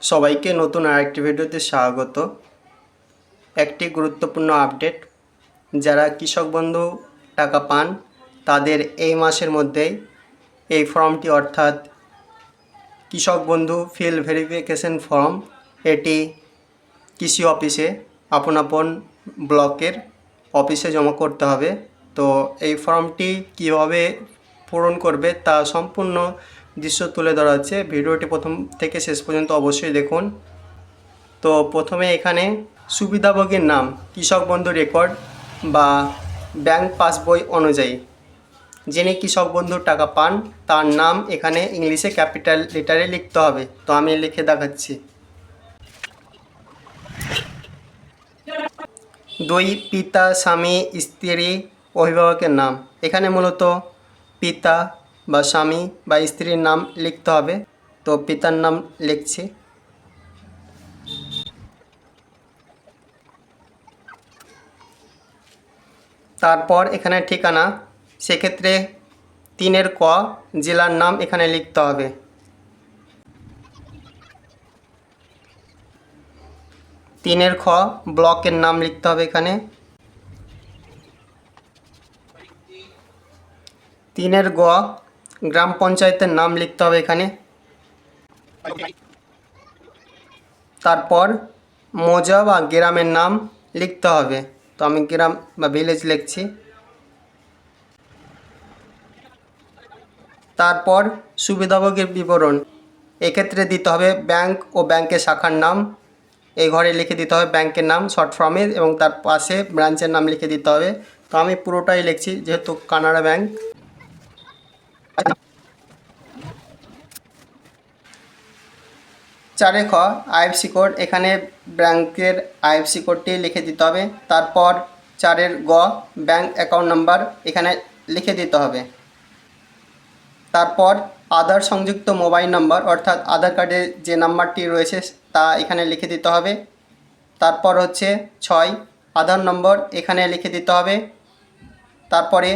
সবাইকে নতুন আরেকটি ভিডিওতে স্বাগত। একটি গুরুত্বপূর্ণ আপডেট, যারা কৃষক বন্ধু টাকা পান তাদের এই মাসের মধ্যেই এই ফর্মটি অর্থাৎ কৃষক বন্ধু ফিল্ড ভেরিফিকেশন ফর্ম এটি কৃষি অফিসে আপন ব্লকের অফিসে জমা করতে হবে। তো এই ফর্মটি কিভাবে পূরণ করবে তা সম্পূর্ণ দৃশ্য তুলে ধরা হচ্ছে। ভিডিওটি প্রথম থেকে শেষ পর্যন্ত অবশ্যই দেখুন। তো প্রথমে এখানে সুবিধাভোগীর নাম কৃষক বন্ধু রেকর্ড বা ব্যাংক পাসবই অনুযায়ী যিনি কৃষক বন্ধুর টাকা পান তার নাম এখানে ইংলিশে ক্যাপিটাল লেটারে লিখতে হবে। তো আমি লিখে দেখাচ্ছি। 2 পিতা, স্বামী, স্ত্রী, অভিভাবকের নাম। এখানে মূলত পিতা বা স্বামী বা স্ত্রীর নাম লিখতে হবে। তো পিতার নাম লিখছি। তারপর এখানে ঠিকানা, সেক্ষেত্রে 3 ক জেলার নাম এখানে লিখতে হবে। 3 খ ব্লকের নাম লিখতে হবে এখানে। 3 গ গ্রাম পঞ্চায়েতের নাম লিখতে হবে এখানে। তারপর মৌজা বা গ্রামের নাম লিখতে হবে। তো আমি গ্রাম বা ভিলেজ লিখছি। তারপর সুবিধাভোগীর বিবরণ, এক্ষেত্রে দিতে হবে ব্যাংক ও ব্যাংকের শাখার নাম। এই ঘরে লিখে দিতে হবে ব্যাংকের নাম শর্ট ফর্মে এবং তার পাশে ব্রাঞ্চের নাম লিখে দিতে হবে। তো আমি পুরোটাই লিখছি যেহেতু কানাড়া ব্যাংক। 4 খ আইএফসি কোড, এখানে ব্যাংকের আইএফসি কোডটি লিখে দিতে হবে। তারপর 4 গ ব্যাংক অ্যাকাউন্ট নাম্বার এখানে লিখে দিতে হবে। তারপর আধার সংযুক্ত মোবাইল নাম্বার অর্থাৎ আধার কার্ডে যে নাম্বারটি রয়েছে তা এখানে লিখে দিতে হবে। তারপর হচ্ছে 6 আধার নম্বর এখানে লিখে দিতে হবে। তারপরে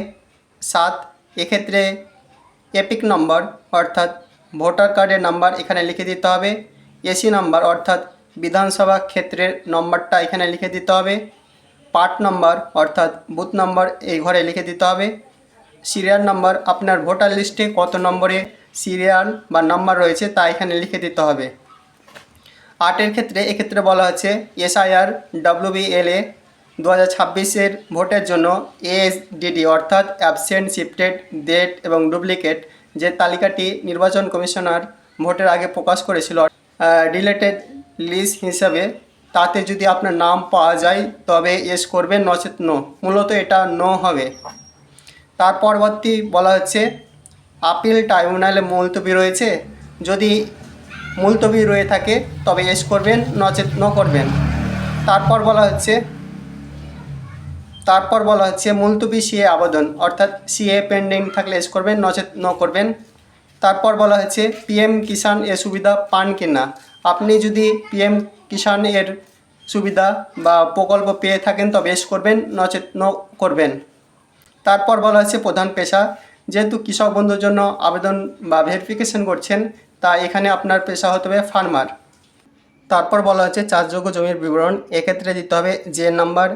7 এক্ষেত্রে এপিক নম্বর অর্থাৎ ভোটার কার্ডের নাম্বার এখানে লিখে দিতে হবে। এসি নাম্বার অর্থাৎ বিধানসভা ক্ষেত্রের নম্বরটা এখানে লিখে দিতে হবে। পার্ট নাম্বার অর্থাৎ বুথ নাম্বার এই ঘরে লিখে দিতে হবে। সিরিয়াল নাম্বার আপনার ভোটার লিস্টে কত নম্বরে সিরিয়াল বা নাম্বার রয়েছে তা এখানে লিখে দিতে হবে। 8 ক্ষেত্রে এক্ষেত্রে বলা হচ্ছে SIR WBLA 2026 ভোটের জন্য ASDD অর্থাৎ অ্যাবসেন্ট, শিফটেড, ডেট এবং ডুপ্লিকেট যে তালিকাটি নির্বাচন কমিশনার ভোটের আগে প্রকাশ করেছিল রিলেটেড লিস্ট হিসাবে, তাতে যদি আপনার নাম পাওয়া যায় তবে এস করবেন, নচেত নো। মূলত এটা নো হবে। তার পরবর্তী বলা হচ্ছে আপিল ট্রাইব্যুনালে মুলতবি রয়েছে, যদি মুলতবি রয়ে থাকে তবে এস করবেন, নচেত নো করবেন। তারপর বলা হচ্ছে মুলতবি সিএ আবেদন অর্থাৎ সিএ পেন্ডিং থাকলে এস করবেন, নচেত নো করবেন। তারপর বলা হচ্ছে PM কিষাণ এর সুবিধা পান কি না। আপনি যদি PM কিষাণ এর সুবিধা বা প্রকল্প পেয়ে থাকেন তবে এস করবেন, নচেত নো করবেন। তারপর বলা হচ্ছে প্রধান পেশা, যেহেতু কৃষক বন্ধুর জন্য আবেদন বা ভেরিফিকেশন করছেন তা এখানে আপনার পেশা হতে হবে ফার্মার। তারপর বলা হচ্ছে চাষযোগ্য জমির বিবরণ, এক্ষেত্রে দিতে হবে যে নাম্বার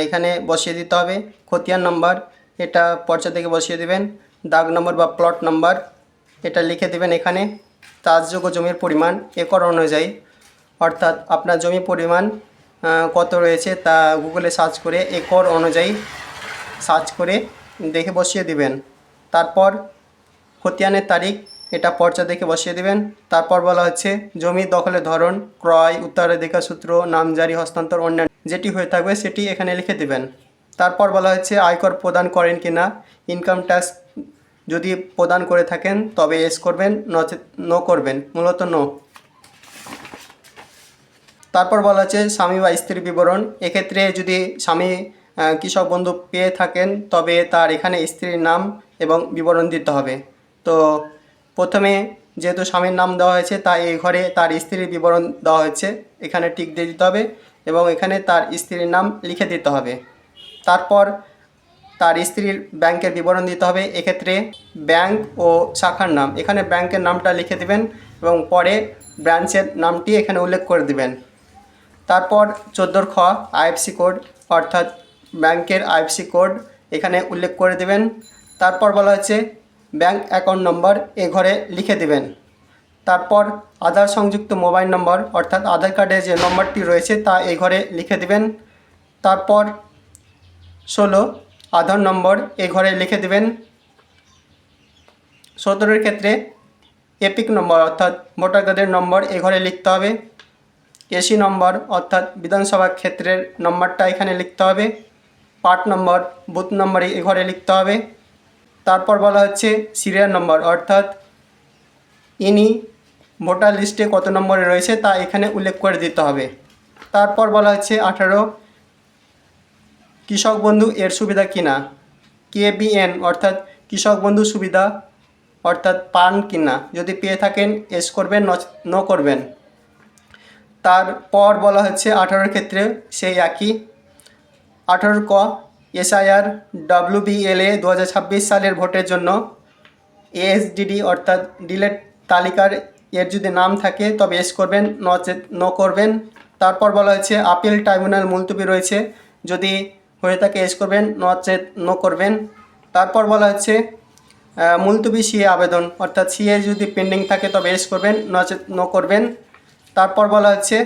এখানে বসিয়ে দিতে হবে। খতিয়ান নাম্বার এটা পর্চা থেকে বসিয়ে দেবেন। দাগ নম্বর বা প্লট নাম্বার এটা লিখে দেবেন এখানে। চাষযোগ্য জমির পরিমাণ একর অনুযায়ী অর্থাৎ আপনার জমি পরিমাণ কত রয়েছে তা গুগলে সার্চ করে একর অনুযায়ী সার্চ করে দেখে বসিয়ে দিবেন। তারপর খতিয়ানের তারিখ এটা পর্চা দেখে বসিয়ে দেবেন। তারপর বলা হচ্ছে জমি দখলের ধরন, ক্রয়, উত্তরাধিকার সূত্র, নামজারি, হস্তান্তর, অন্যান্য যেটি হয়ে থাকবে সেটি এখানে লিখে দেবেন। তারপর বলা হচ্ছে আয়কর প্রদান করেন কি না, ইনকাম ট্যাক্স যদি প্রদান করে থাকেন তবে এস করবেন, নচেত নো করবেন, মূলত নো। তারপর বলা হচ্ছে স্বামী বা স্ত্রীর বিবরণ, এক্ষেত্রে যদি স্বামী কৃষক বন্ধু পেয়ে থাকেন তবে তার এখানে স্ত্রীর নাম এবং বিবরণ দিতে হবে। তো প্রথমে যেহেতু স্বামীর নাম দেওয়া হয়েছে তাই এই ঘরে তার স্ত্রীর বিবরণ দেওয়া হয়েছে, এখানে টিক দিয়ে দিতে হবে এবং এখানে তার স্ত্রীর নাম লিখে দিতে হবে। তারপর তার স্ত্রীর ব্যাংকের বিবরণ দিতে হবে, এক্ষেত্রে ব্যাংক ও শাখার নাম, এখানে ব্যাংকের নামটা লিখে দেবেন এবং পরে ব্রাঞ্চের নামটি এখানে উল্লেখ করে দিবেন। তারপর 14 খ আইএফসি কোড অর্থাৎ ব্যাংকের আইএফসি কোড এখানে উল্লেখ করে দিবেন। তারপর বলা হচ্ছে ব্যাংক অ্যাকাউন্ট নম্বর এ ঘরে লিখে দিবেন। তারপর আধার সংযুক্ত মোবাইল নম্বর অর্থাৎ আধার কার্ডে যে নম্বরটি রয়েছে তা এই ঘরে লিখে দিবেন। তারপর 16 আধার নম্বর এই ঘরে লিখে দিবেন। 17 ক্ষেত্রে এপিক নম্বর অর্থাৎ ভোটার কার্ডের নম্বর এ ঘরে লিখতে হবে। এসি নম্বর অর্থাৎ বিধানসভা ক্ষেত্রের নম্বরটা এখানে লিখতে হবে। পার্ট নম্বর বুথ নম্বর এ ঘরে লিখতে হবে। তারপর বলা হচ্ছে সিরিয়াল নম্বর অর্থাৎ ইনি ভোটার লিস্টে কত নম্বরে রয়েছে তা এখানে উল্লেখ করে দিতে হবে। তারপর বলা হচ্ছে 18 কৃষক বন্ধু এর সুবিধা কিনা, কেবিএন অর্থাৎ কৃষক বন্ধু সুবিধা অর্থাৎ পান কিনা, যদি পেয়ে থাকেন এস করবেন, নো করবেন। তারপর বলা হচ্ছে 18 ক্ষেত্রে সেই একই 18 ক এসআইআর WBLA 2026 সালের ভোটের জন্য এএসডিডি অর্থাৎ ডিলেট তালিকার এর যদি নাম থাকে তবে এস করবেন, নচেত নো করবেন। তারপর বলা হচ্ছে আপিল ট্রাইব্যুনাল মুলতবি রয়েছে, যদি হয়ে থাকে এস করবেন, নচেত নো করবেন। তারপর বলা হচ্ছে মুলতবি সিএ আবেদন অর্থাৎ সিএ যদি পেন্ডিং থাকে তবে এস করবেন, নচেত নো করবেন। তারপর বলা হচ্ছে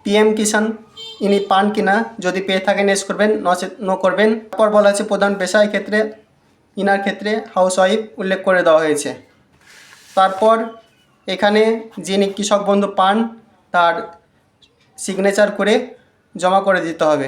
পিএম কিষাণ ইনি পান কিনা, যদি পেয়ে থাকেন এস করবেন, নচেত নো করবেন। তারপর বলা হচ্ছে প্রধান পেশায় ক্ষেত্রে ইনার ক্ষেত্রে হাউস ওয়াইফ উল্লেখ করে দেওয়া হয়েছে। তারপর এখানে যিনি কৃষক বন্ধু পান তার সিগনেচার করে জমা করে দিতে হবে।